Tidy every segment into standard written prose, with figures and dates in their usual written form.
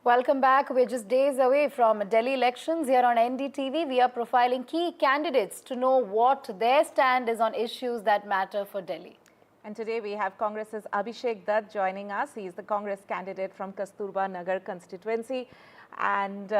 Welcome back. We're just days away from Delhi elections. Here on NDTV, we are profiling key candidates to know what their stand is on issues that matter for Delhi. And today we have Congress's Abhishek Dutt joining us. He is the Congress candidate from Kasturba Nagar constituency. And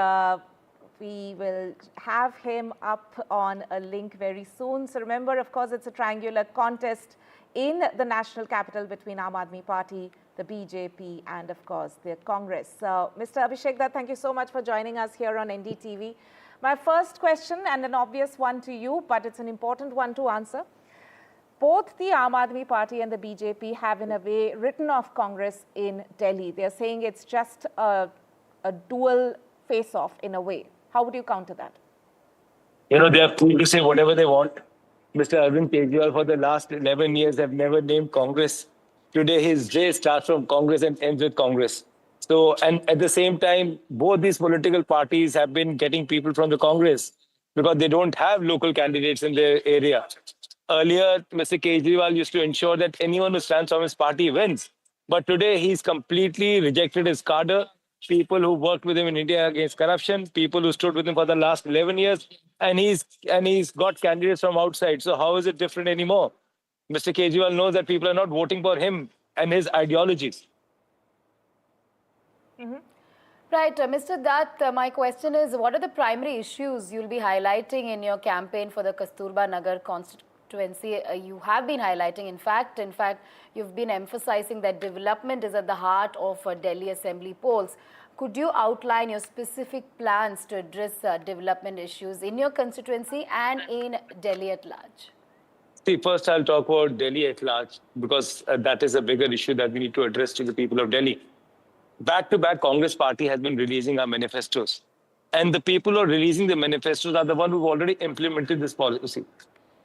we will have him up on a link very soon. So remember, of course, it's a triangular contest in the national capital between Aam Aadmi Party, the BJP, and of course, the Congress. So, Mr. Abhishek Dutt, thank you so much for joining us here on NDTV. My first question, and an obvious one to you, but it's an important one to answer. Both the Aam Aadmi Party and the BJP have, in a way, written off Congress in Delhi. They're saying it's just a dual face-off in a way. How would you counter that? You know, they are free to say whatever they want. Mr. Arvind Kejriwal, for the last 11 years, have never named Congress. Today, his day starts from Congress and ends with Congress. So, and at the same time, both these political parties have been getting people from the Congress because they don't have local candidates in their area. Earlier, Mr. Kejriwal used to ensure that anyone who stands from his party wins. But today, he's completely rejected his cadre, people who worked with him in India against corruption, people who stood with him for the last 11 years, and he's got candidates from outside. So how is it different anymore? Mr. Kejriwal knows that people are not voting for him and his ideologies. Right, Mr. Dutt, my question is, what are the primary issues you'll be highlighting in your campaign for the Kasturba Nagar constituency? You have been highlighting, in fact, you've been emphasizing that development is at the heart of Delhi Assembly polls. Could you outline your specific plans to address development issues in your constituency and in Delhi at large? See, first I'll talk about Delhi at large because that is a bigger issue that we need to address to the people of Delhi. Back to back, Congress party has been releasing our manifestos. And the people who are releasing the manifestos are the ones who've already implemented this policy.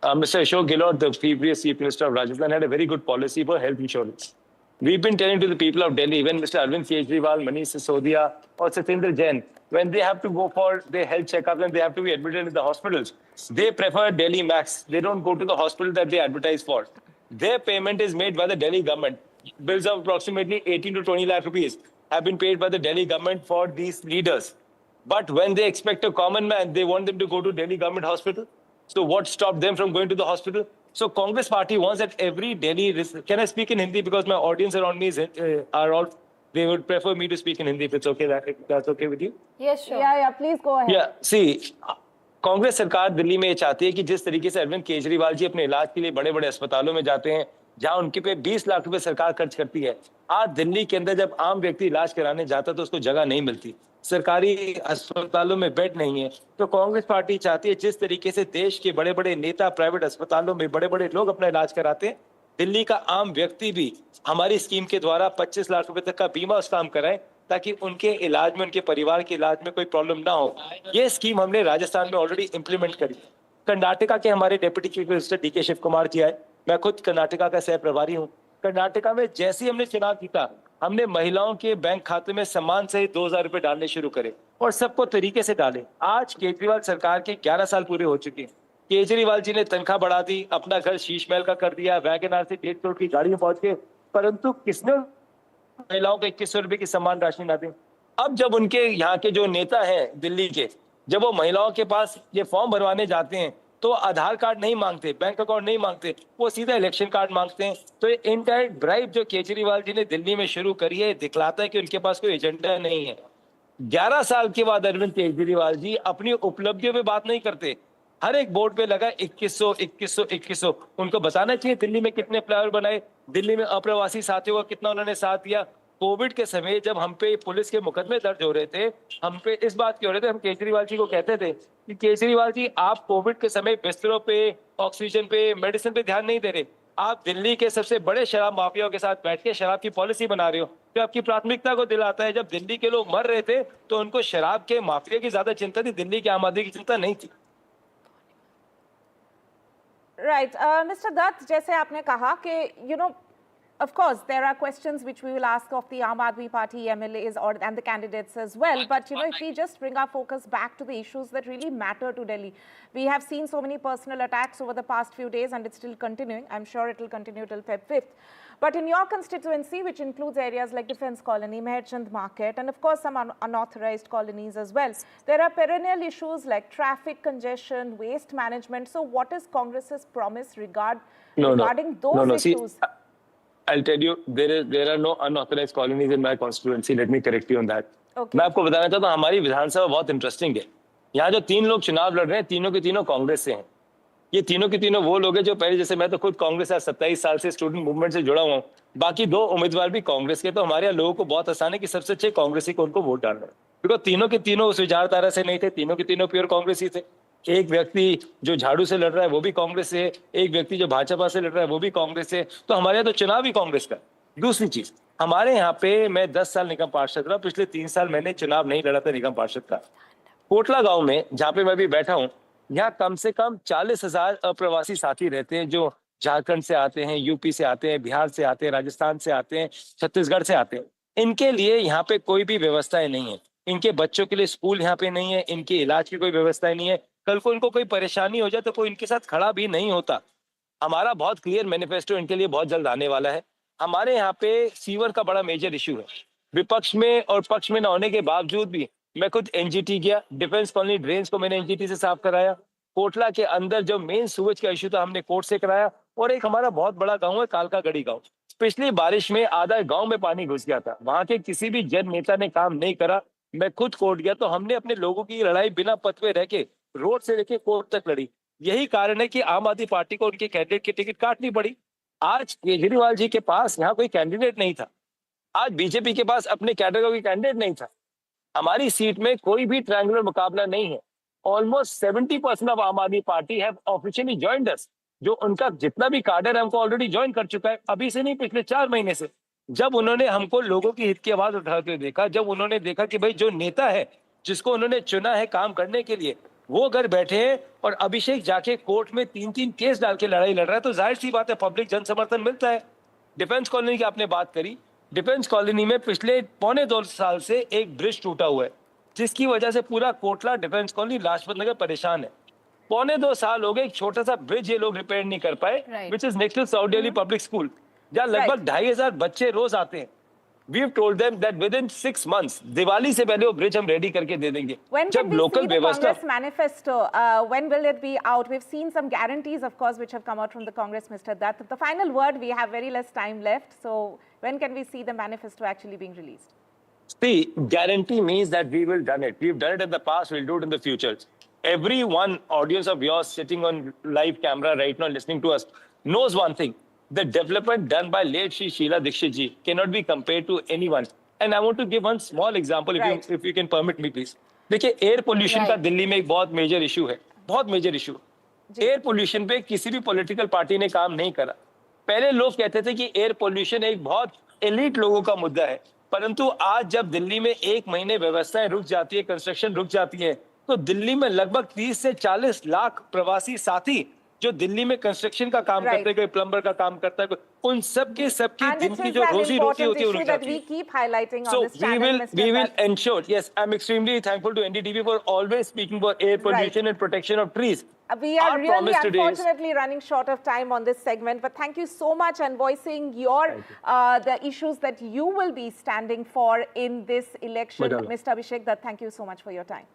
Mr. Ashok Gehlot, the previous Chief Minister of Rajasthan, had a very good policy for health insurance. We've been telling to the people of Delhi, when Mr. Arvind Kejriwal, Manish Sisodia, or Satendra Jain, when they have to go for their health checkups and they have to be admitted in the hospitals, they prefer Delhi Max. They don't go to the hospital that they advertise for. Their payment is made by the Delhi government. Bills of approximately 18 to 20 lakh rupees have been paid by the Delhi government for these leaders. But when they expect a common man, they want them to go to Delhi government hospital. So what stopped them from going to the hospital? So Congress party wants that every Delhi... Can I speak in Hindi? Because my audience around me are all... They would prefer me to speak in Hindi if it's okay. That's okay with you? Yes, sure. Yeah, please go ahead. Yeah, see, Congress सरकार दिल्ली में चाहती है कि जिस तरीके से अरविंद केजरीवाल जी अपने इलाज के लिए बड़े बड़े अस्पतालों में जाते हैं, जहां उनके पे 20 लाख रुपए सरकार खर्च करती है, आज दिल्ली के अंदर जब आम व्यक्ति इलाज कराने जाता है तो उसको जगह नहीं मिलती, सरकारी अस्पतालों में बेड नहीं है. तो कांग्रेस पार्टी चाहती है जिस तरीके से देश के बड़े बड़े नेता प्राइवेट अस्पतालों में बड़े बड़े लोग अपना इलाज कराते हैं, दिल्ली का आम व्यक्ति भी हमारी स्कीम के द्वारा 25 लाख रुपए तक का बीमा उस काम कराए ताकि उनके इलाज में, उनके परिवार के इलाज में कोई प्रॉब्लम ना हो. ये स्कीम हमने राजस्थान में ऑलरेडी इंप्लीमेंट करी. कर्नाटका के हमारे deputy chief minister DK Shivakumar ji आए. मैं खुद कर्नाटका का सह प्रभारी हूँ. कर्नाटका में जैसे ही हमने चुनाव जीता, हमने महिलाओं के बैंक खाते में सम्मान सहित 2000 रुपए डालने शुरू करे और सबको तरीके से डाले. आज केजरीवाल सरकार के 11 साल पूरे हो चुके हैं. केजरीवाल जी ने तनख्वाह बढ़ा दी, अपना घर शीश महल का कर दिया, वैगन आर से 1.5 करोड़ की गाड़ी में पहुंच गए, परंतु किसने महिलाओं को 2100 रुपए की सम्मान राशि ना दें. अब जब उनके यहाँ के जो नेता हैं दिल्ली के, जब वो महिलाओं के पास ये फॉर्म भरवाने जाते हैं तो आधार कार्ड नहीं मांगते, बैंक अकाउंट नहीं मांगते, वो सीधा इलेक्शन कार्ड मांगते हैं. तो ये इनडायरेक्ट ब्राइब जो केजरीवाल जी ने दिल्ली में शुरू करी है, दिखलाता है कि उनके पास कोई एजेंडा नहीं है. 11 साल के बाद अरविंद केजरीवाल जी अपनी उपलब्धियों पे बात नहीं करते. हर एक बोर्ड पे लगा 2100. उनको बताना चाहिए दिल्ली में कितने फ्लाईओवर बनाए, दिल्ली में अप्रवासी साथियों का कितना उन्होंने साथ दिया. कोविड के समय जब हम पे पुलिस के मुकदमे दर्ज हो रहे थे, हम पे इस बात के हो रहे थे, हम केजरीवाल जी को कहते थे कि केजरीवाल जी आप कोविड के समय बिस्तरों पे, ऑक्सीजन पे, मेडिसिन पे ध्यान नहीं दे रहे. आप दिल्ली के सबसे बड़े शराब माफियाओं के साथ बैठ के शराब की पॉलिसी बना रहे हो. तो आपकी प्राथमिकता को दिलाता है. जब दिल्ली के लोग मर रहे थे तो उनको शराब के माफिया की ज्यादा चिंता थी, दिल्ली के आम आदमी की चिंता नहीं थी. Right. Mr. Dutt, जैसे आपने कहा कि, of course, there are questions which we will ask of the Aam Aadmi Party MLAs and the candidates as well. But, if we just bring our focus back to the issues that really matter to Delhi. We have seen so many personal attacks over the past few days and it's still continuing. I'm sure it will continue till Feb 5th. But in your constituency, which includes areas like Defence Colony, Meherchand Market, and of course some unauthorized colonies as well, there are perennial issues like traffic congestion, waste management. So what is Congress's promise regarding those issues? See, I'll tell you, there are no unauthorized colonies in my constituency. Let me correct you on that. Okay. मैं आपको बताना चाहता हूँ, हमारी विधानसभा बहुत interesting है. यहाँ जो 3 लोग चुनाव लड़ रहे हैं, तीनों के तीनों कांग्रेस से हैं. ये तीनों के तीनों वो लोग हैं जो पहले, जैसे मैं तो खुद कांग्रेस से 27 साल से स्टूडेंट मूवमेंट से जुड़ा हुआ हूँ. बाकी 2 उम्मीदवार भी कांग्रेस के. तो हमारे यहाँ लोगों को बहुत आसान है कि सबसे अच्छे कांग्रेसी को उनको वोट डालना है. बिकॉज तीनों के तीनों उस विचारधारा से नहीं थे. तीनों के तीनों प्योर कांग्रेसी थे. एक व्यक्ति जो झाड़ू से लड़ रहा है वो भी कांग्रेस से है. एक व्यक्ति जो भाजपा से लड़ रहा है वो भी कांग्रेस से. तो हमारे यहाँ तो चुनाव ही कांग्रेस का. दूसरी चीज, हमारे यहाँ पे मैं 10 साल निगम पार्षद रहा. पिछले 3 साल मैंने चुनाव नहीं लड़ा था निगम पार्षद का. कोटला गांव में जहाँ पे मैं भी बैठा हूँ, यहाँ कम से कम 40,000 अप्रवासी साथी रहते हैं जो झारखंड से आते हैं, यूपी से आते हैं, बिहार से आते हैं, राजस्थान से आते हैं, छत्तीसगढ़ से आते हैं. इनके लिए यहाँ पे कोई भी व्यवस्थाएं नहीं है. इनके बच्चों के लिए स्कूल यहाँ पे नहीं है. इनके इलाज की कोई व्यवस्थाएं नहीं है. कल को इनको कोई परेशानी हो जाए तो कोई इनके साथ खड़ा भी नहीं होता. हमारा बहुत क्लियर मैनिफेस्टो इनके लिए बहुत जल्द आने वाला है. हमारे यहाँ पे सीवर का बड़ा मेजर इशू है. विपक्ष में और पक्ष में न होने के बावजूद भी मैं खुद एनजीटी गया. डिफेंस कॉलोनी ड्रेन्स को मैंने एनजीटी से साफ कराया. कोटला के अंदर जो मेन सूरज का इशू था हमने कोर्ट से कराया. और एक हमारा बहुत बड़ा गांव है कालकागढ़ी गांव. पिछली बारिश में आधा गांव में पानी घुस गया था. वहां के किसी भी जन नेता ने काम नहीं करा. मैं खुद कोर्ट गया तो हमने अपने लोगों की लड़ाई बिना पथ पे रह के रोड से लेके कोर्ट तक लड़ी. यही कारण है कि आम आदमी पार्टी को उनके कैंडिडेट की टिकट काटनी पड़ी. आज केजरीवाल जी के पास यहाँ कोई कैंडिडेट नहीं था. आज बीजेपी के पास अपने कैडर का कोई कैंडिडेट नहीं था. हमारी सीट में कोई भी ट्रायंगुलर मुकाबला नहीं है. ऑलमोस्ट 70% ऑफ आम आदमी party have officially joined us. जो उनका जितना भी कार्डर है हमको ऑलरेडी ज्वाइन कर चुका है. अभी से नहीं, पिछले 4 महीने से. जब उन्होंने हमको लोगों की हित की आवाज उठाते देखा, जब उन्होंने देखा कि भाई जो नेता है जिसको उन्होंने चुना है काम करने के लिए, वो घर बैठे हैं और अभिषेक जाके कोर्ट में 3-3 केस डाल के लड़ाई लड़ रहा है, तो जाहिर सी बात है पब्लिक जन समर्थन मिलता है. डिफेंस कॉलोनी की आपने बात करी. डिफेंस कॉलोनी में पिछले 1.25 साल से एक ब्रिज टूटा हुआ है जिसकी वजह से पूरा कोटला, डिफेंस कॉलोनी, लाजपत नगर परेशान है. 1.25 साल हो गए. एक छोटा सा ब्रिज ये लोग रिपेयर नहीं कर पाए, which is next to South Delhi Public School, जहाँ लगभग 2,500 बच्चे रोज आते हैं. We have told them that within 6 months, Diwali से पहले वो ब्रिज हम रेडी करके दे देंगे. जब लोकल व्यवस्था, Congress manifesto, when will it be out? We've seen some guarantees, of course, which have come out from the Congress, Mr. Dutt. The final word, we have very less time left. So when can we see the manifesto actually being released? See, guarantee means that we will done it. We've done it in the past. We'll do it in the future. Every one audience of yours sitting on live camera right now listening to us knows one thing. The development done by late Shri Sheila Dikshit ji cannot be compared to anyone. And I want to give one small example, if you can permit me, please. देखिए, air pollution का दिल्ली में एक बहुत major issue है. बहुत major issue. Air pollution पे किसी भी पॉलिटिकल पार्टी ने काम नहीं करा. पहले लोग कहते थे कि एयर पोल्यूशन एक बहुत एलिट लोगों का मुद्दा है. परंतु आज जब दिल्ली में 1 महीने व्यवस्थाएं रुक जाती है, कंस्ट्रक्शन रुक जाती है, तो दिल्ली में लगभग 30 से 40 लाख प्रवासी साथी जो दिल्ली में कंस्ट्रक्शन का काम करते हैं, कोई प्लम्बर का काम करता है, उन सबकी दिन की जो रोजी रोटी होती है वो रुक जाती है. So we will ensure. Yes, I'm extremely thankful to NDTV for always speaking for air pollution and protection of trees. We are really unfortunately running short of time on this segment, but thank you so much and voicing your the issues that you will be standing for in this election. Mr. Abhishek Dutt, thank you so much for your time.